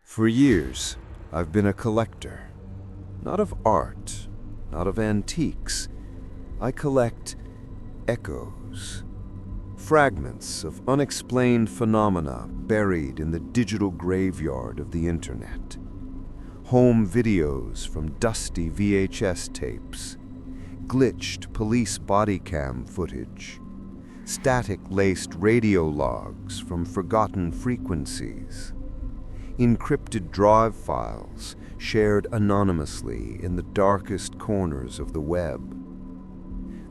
For years, I've been a collector. Not of art, not of antiques. I collect echoes. Fragments of unexplained phenomena buried in the digital graveyard of the internet. Home videos from dusty VHS tapes. Glitched police bodycam footage. Static-laced radio logs from forgotten frequencies. Encrypted drive files shared anonymously in the darkest corners of the web.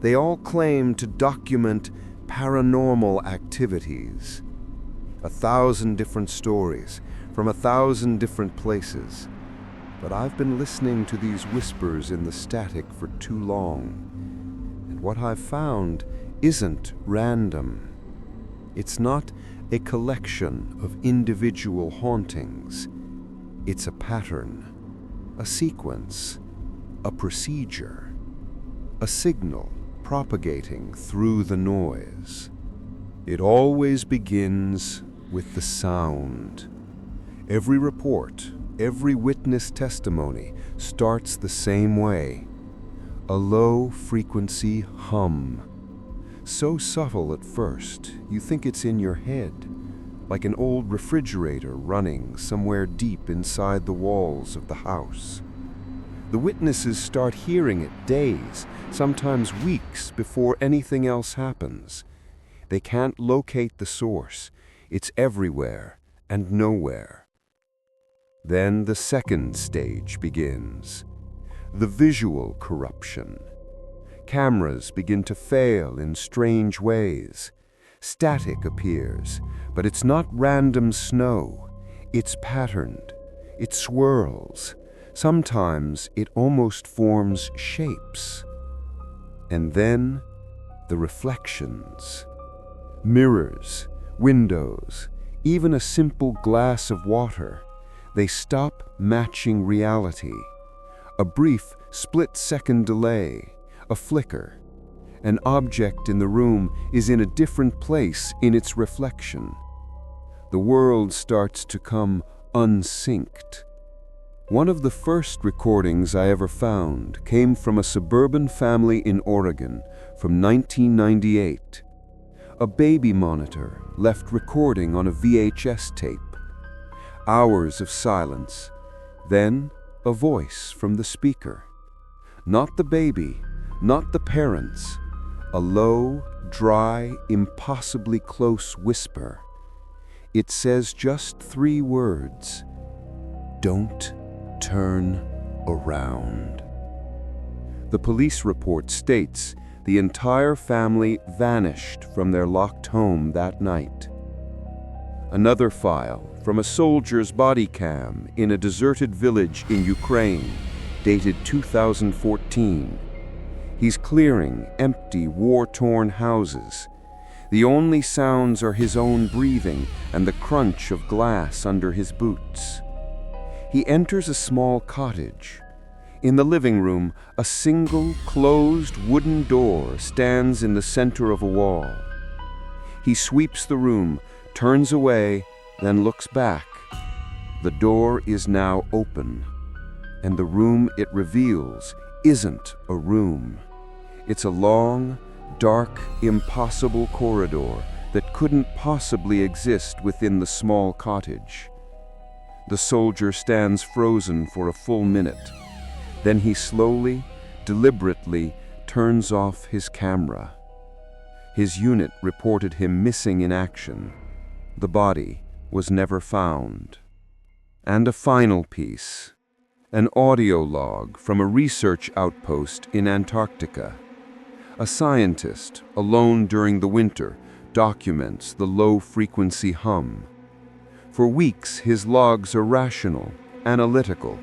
They all claim to document paranormal activities. 1,000 different stories from 1,000 different places. But I've been listening to these whispers in the static for too long. And what I've found isn't random. It's not a collection of individual hauntings. It's a pattern, a sequence, a procedure, a signal propagating through the noise. It always begins with the sound. Every report, every witness testimony starts the same way. A low-frequency hum. So subtle at first, you think it's in your head, like an old refrigerator running somewhere deep inside the walls of the house. The witnesses start hearing it days, sometimes weeks before anything else happens. They can't locate the source. It's everywhere and nowhere. Then the second stage begins. The visual corruption. Cameras begin to fail in strange ways. Static appears, but it's not random snow. It's patterned. It swirls. Sometimes it almost forms shapes. And then the reflections. Mirrors, windows, even a simple glass of water. They stop matching reality. A brief split-second delay. A flicker. An object in the room is in a different place in its reflection. The world starts to come unsynced. One of the first recordings I ever found came from a suburban family in Oregon from 1998. A baby monitor left recording on a VHS tape. Hours of silence, then a voice from the speaker. Not the baby, not the parents, a low, dry, impossibly close whisper. It says just 3 words: "Don't turn around." The police report states the entire family vanished from their locked home that night. Another file from a soldier's body cam in a deserted village in Ukraine, dated 2014. He's clearing empty, war-torn houses. The only sounds are his own breathing and the crunch of glass under his boots. He enters a small cottage. In the living room, a single, closed wooden door stands in the center of a wall. He sweeps the room, turns away, then looks back. The door is now open, and the room it reveals isn't a room. It's a long, dark, impossible corridor that couldn't possibly exist within the small cottage. The soldier stands frozen for a full minute. Then he slowly, deliberately turns off his camera. His unit reported him missing in action. The body was never found. And a final piece, an audio log from a research outpost in Antarctica. A scientist, alone during the winter, documents the low-frequency hum. For weeks, his logs are rational, analytical.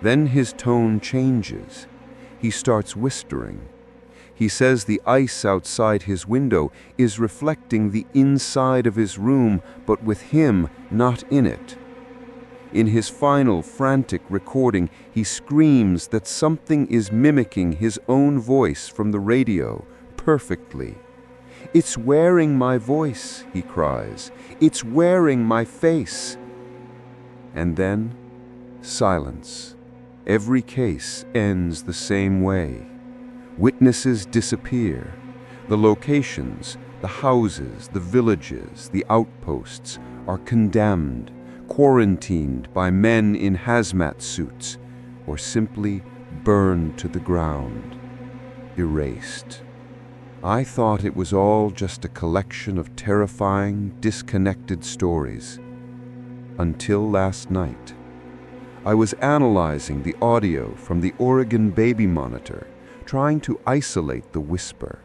Then his tone changes. He starts whispering. He says the ice outside his window is reflecting the inside of his room, but with him not in it. In his final frantic recording, he screams that something is mimicking his own voice from the radio perfectly. "It's wearing my voice," he cries. "It's wearing my face." And then, silence. Every case ends the same way. Witnesses disappear. The locations, the houses, the villages, the outposts are condemned, quarantined by men in hazmat suits, or simply burned to the ground, erased. I thought it was all just a collection of terrifying, disconnected stories. Until last night. I was analyzing the audio from the Oregon baby monitor, trying to isolate the whisper.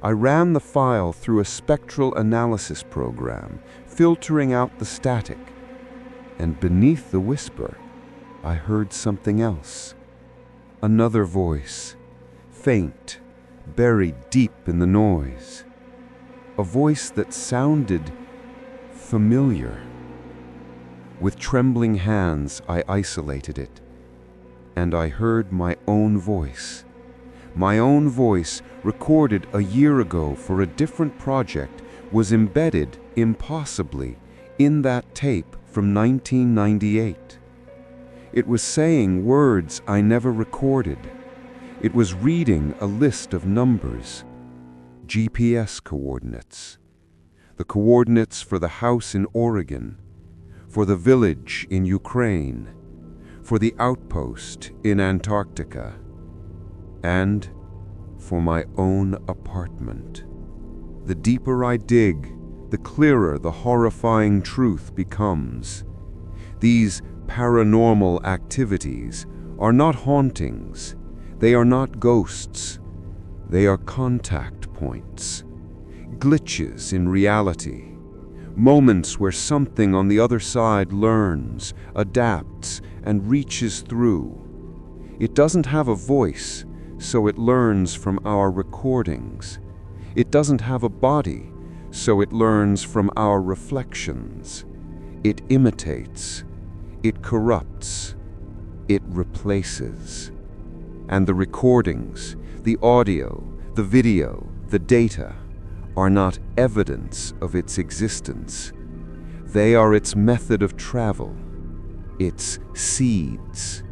I ran the file through a spectral analysis program, filtering out the static. And beneath the whisper, I heard something else. Another voice, faint, buried deep in the noise. A voice that sounded familiar. With trembling hands, I isolated it, and I heard my own voice. My own voice, recorded a year ago for a different project, was embedded, impossibly, in that tape from 1998. It was saying words I never recorded. It was reading a list of numbers, GPS coordinates, the coordinates for the house in Oregon, for the village in Ukraine, for the outpost in Antarctica, and for my own apartment. The deeper I dig, the clearer the horrifying truth becomes. These paranormal activities are not hauntings. They are not ghosts. They are contact points, glitches in reality, moments where something on the other side learns, adapts, and reaches through. It doesn't have a voice, so it learns from our recordings. It doesn't have a body, so it learns from our reflections. It imitates. It corrupts. It replaces. And the recordings, the audio, the video, the data are not evidence of its existence. They are its method of travel, its seeds.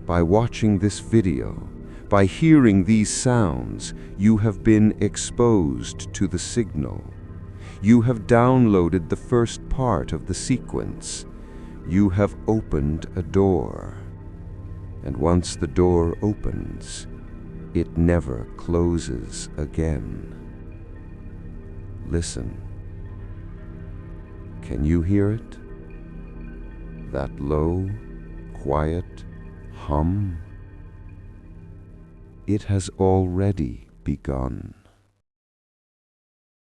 By watching this video, by hearing these sounds, you have been exposed to the signal. You have downloaded the first part of the sequence. You have opened a door. And once the door opens, it never closes again. Listen. Can you hear it? That low, quiet hum? It has already begun.